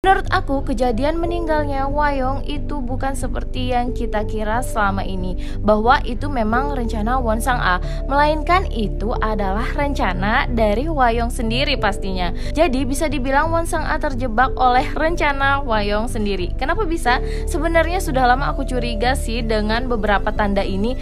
Menurut aku, kejadian meninggalnya Hwa-young itu bukan seperti yang kita kira selama ini, bahwa itu memang rencana Won Sang-a, melainkan itu adalah rencana dari Hwa-young sendiri pastinya. Jadi bisa dibilang Won Sang-a terjebak oleh rencana Hwa-young sendiri. Kenapa bisa? Sebenarnya sudah lama aku curiga sih dengan beberapa tanda ini.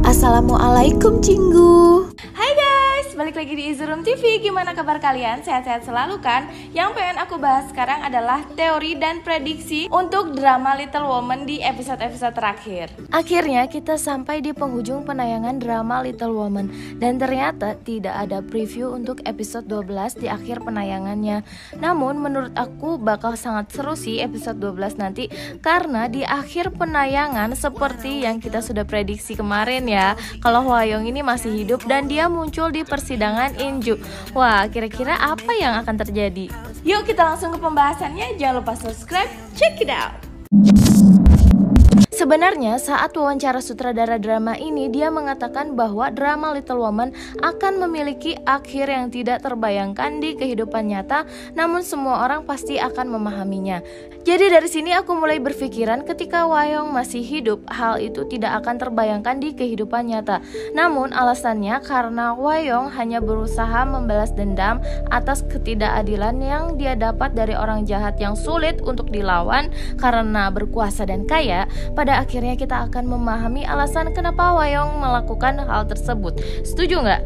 Assalamualaikum Cinggu. Hai guys, balik lagi di Easy Room TV. Gimana kabar kalian? Sehat-sehat selalu kan? Yang pengen aku bahas sekarang adalah teori dan prediksi untuk drama Little Woman di episode-episode terakhir. Akhirnya kita sampai di penghujung penayangan drama Little Woman, dan ternyata tidak ada preview untuk episode 12 di akhir penayangannya. Namun menurut aku bakal sangat seru sih episode 12 nanti, karena di akhir penayangan seperti yang kita sudah prediksi kemarin ya, kalau Hwa-young ini masih hidup dan dia muncul di persidangan In-ju. Wah, kira-kira apa yang akan terjadi? Yuk kita langsung ke pembahasannya. Jangan lupa subscribe, check it out. Sebenarnya saat wawancara sutradara drama ini, dia mengatakan bahwa drama Little Woman akan memiliki akhir yang tidak terbayangkan di kehidupan nyata, namun semua orang pasti akan memahaminya. Jadi dari sini aku mulai berpikiran, ketika Hwa-young masih hidup, hal itu tidak akan terbayangkan di kehidupan nyata. Namun alasannya karena Hwa-young hanya berusaha membalas dendam atas ketidakadilan yang dia dapat dari orang jahat yang sulit untuk dilawan karena berkuasa dan kaya. Pada akhirnya kita akan memahami alasan kenapa Hwa-young melakukan hal tersebut. Setuju nggak?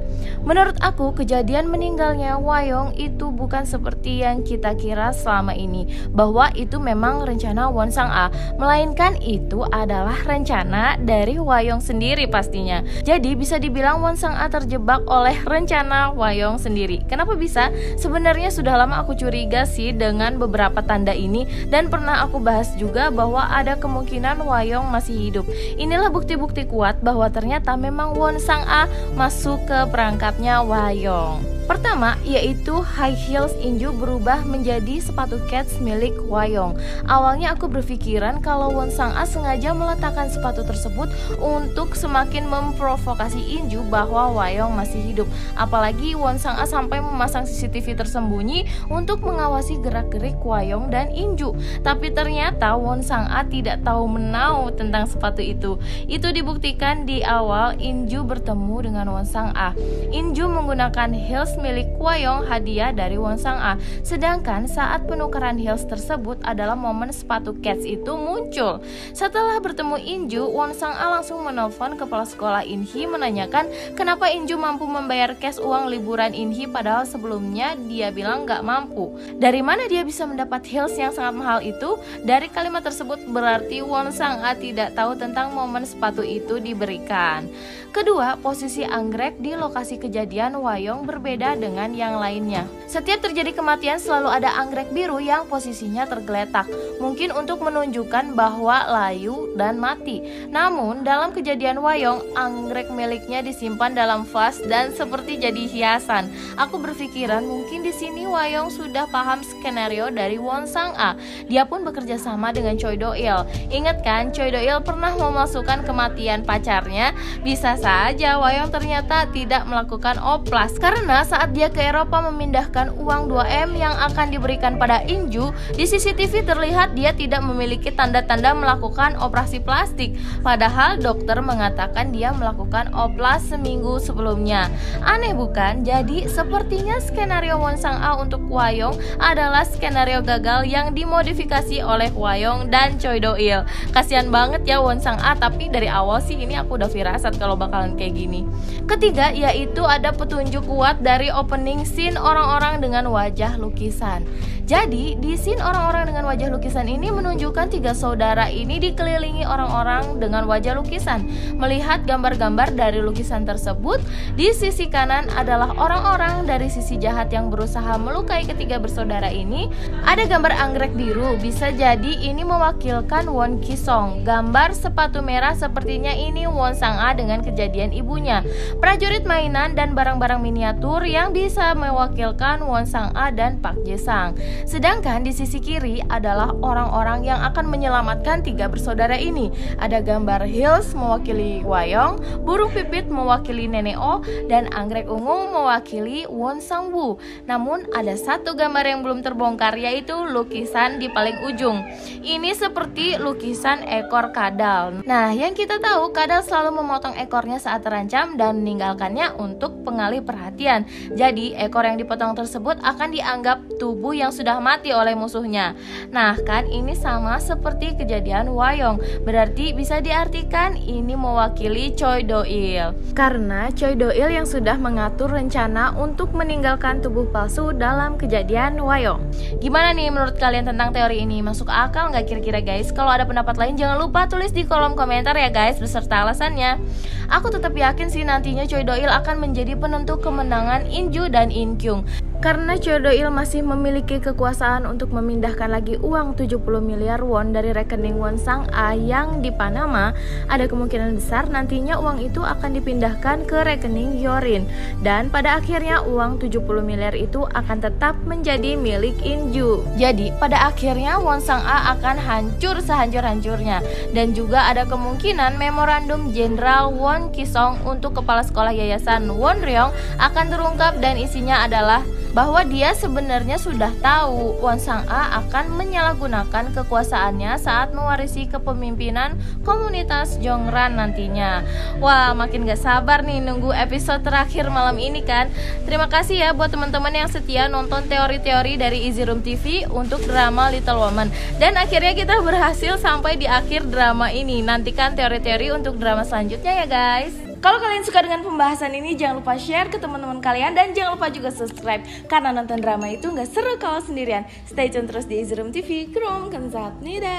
Menurut aku, kejadian meninggalnya Hwa-young itu bukan seperti yang kita kira selama ini, bahwa itu memang rencana Won Sang-a, melainkan itu adalah rencana dari Hwa-young sendiri pastinya. Jadi bisa dibilang Won Sang-a terjebak oleh rencana Hwa-young sendiri. Kenapa bisa? Sebenarnya sudah lama aku curiga sih dengan beberapa tanda ini, dan pernah aku bahas juga bahwa ada kemungkinan Hwa-young masih hidup. Inilah bukti-bukti kuat bahwa ternyata memang Won Sang-a masuk ke perangkapnya Hwa-young. Pertama, yaitu high heels In-ju berubah menjadi sepatu kets milik Hwa-young. Awalnya aku berpikiran kalau Won Sang-a sengaja meletakkan sepatu tersebut untuk semakin memprovokasi In-ju bahwa Hwa-young masih hidup. Apalagi Won Sang-a sampai memasang CCTV tersembunyi untuk mengawasi gerak-gerik Hwa-young dan In-ju. Tapi ternyata Won Sang-a tidak tahu menau tentang sepatu itu. Itu dibuktikan di awal In-ju bertemu dengan Won Sang-a. In-ju menggunakan heels milik Hwa-young hadiah dari Won Sang-a. Sedangkan saat penukaran heels tersebut adalah momen sepatu kets itu muncul. Setelah bertemu In-ju, Won Sang-a langsung menelpon kepala sekolah In-hee menanyakan kenapa In-ju mampu membayar cash uang liburan In-hee padahal sebelumnya dia bilang gak mampu. Dari mana dia bisa mendapat heels yang sangat mahal itu? Dari kalimat tersebut berarti Won Sang-a tidak tahu tentang momen sepatu itu diberikan. Kedua, posisi anggrek di lokasi kejadian Hwa-young berbeda dengan yang lainnya. Setiap terjadi kematian selalu ada anggrek biru yang posisinya tergeletak, mungkin untuk menunjukkan bahwa layu dan mati. Namun dalam kejadian Hwa-young, anggrek miliknya disimpan dalam vas dan seperti jadi hiasan. Aku berpikiran mungkin di sini Hwa-young sudah paham skenario dari Won Sang-a. Dia pun bekerja sama dengan Choi Do-il. Ingat kan, Choi Do-il pernah memasukkan kematian pacarnya? Bisa saja Hwa-young ternyata tidak melakukan oplas, karena saat dia ke Eropa memindahkan uang 2M yang akan diberikan pada In-ju, di CCTV terlihat dia tidak memiliki tanda-tanda melakukan operasi plastik, padahal dokter mengatakan dia melakukan oplas seminggu sebelumnya. Aneh bukan? Jadi sepertinya skenario Won Sang-a untuk Hwa-young adalah skenario gagal yang dimodifikasi oleh Hwa-young dan Choi Do-il. Kasian banget ya Won Sang-a, tapi dari awal sih ini aku udah firasat kalau bakalan kayak gini. Ketiga, yaitu ada petunjuk kuat dari opening scene orang-orang dengan wajah lukisan. Jadi di scene orang-orang dengan wajah lukisan ini menunjukkan tiga saudara ini dikelilingi orang-orang dengan wajah lukisan. Melihat gambar-gambar dari lukisan tersebut, di sisi kanan adalah orang-orang dari sisi jahat yang berusaha melukai ketiga bersaudara ini. Ada gambar anggrek biru, bisa jadi ini mewakilkan Won Ki-song. Gambar sepatu merah sepertinya ini Won Sang-a dengan kejadian ibunya. Prajurit mainan dan barang-barang miniatur yang bisa mewakilkan Won Sang-a dan Park Jae-sang. Sedangkan di sisi kiri adalah orang-orang yang akan menyelamatkan 3 bersaudara ini. Ada gambar Hills mewakili Wayong, burung pipit mewakili Neneo, dan anggrek ungu mewakili Won Sang Woo. Namun ada satu gambar yang belum terbongkar, yaitu lukisan di paling ujung. Ini seperti lukisan ekor kadal. Nah, yang kita tahu, kadal selalu memotong ekornya saat terancam dan meninggalkannya untuk pengalih perhatian. Jadi ekor yang dipotong tersebut akan dianggap tubuh yang sudah mati oleh musuhnya. Nah kan, ini sama seperti kejadian Wayong. Berarti bisa diartikan ini mewakili Choi Do-il, karena Choi Do-il yang sudah mengatur rencana untuk meninggalkan tubuh palsu dalam kejadian Wayong. Gimana nih menurut kalian tentang teori ini? Masuk akal nggak kira-kira guys? Kalau ada pendapat lain jangan lupa tulis di kolom komentar ya guys, beserta alasannya. Aku tetap yakin sih nantinya Choi Do-il akan menjadi penentu kemenangan Inju dan Inkyung, karena Choi Do-il masih memiliki kekuasaan untuk memindahkan lagi uang 70 miliar won dari rekening Won Sang-a yang di Panama. Ada kemungkinan besar nantinya uang itu akan dipindahkan ke rekening Hyorin, dan pada akhirnya uang 70 miliar itu akan tetap menjadi milik Inju. Jadi pada akhirnya Won Sang-a akan hancur sehancur-hancurnya. Dan juga ada kemungkinan memorandum Jenderal Won Ki-song untuk kepala sekolah yayasan Won Ryong akan terungkap, dan isinya adalah bahwa dia sebenarnya sudah tahu Won Sang-a akan menyalahgunakan kekuasaannya saat mewarisi kepemimpinan komunitas Jongran nantinya. Wah, makin gak sabar nih nunggu episode terakhir malam ini kan. Terima kasih ya buat teman-teman yang setia nonton teori-teori dari Easy Room TV untuk drama Little Woman. Dan akhirnya kita berhasil sampai di akhir drama ini. Nantikan teori-teori untuk drama selanjutnya ya guys. Kalau kalian suka dengan pembahasan ini, jangan lupa share ke teman-teman kalian, dan jangan lupa juga subscribe, karena nonton drama itu nggak seru kalau sendirian. Stay tune terus di Easy Room TV. Krom kamsahamnida.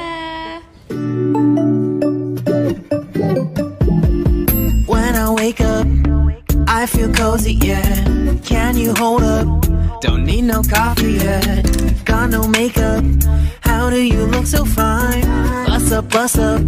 When I wake up, I feel cozy, yeah. Can you hold up? Don't need no coffee yet. Got no makeup. How do you look so fine? Bust up, bust up.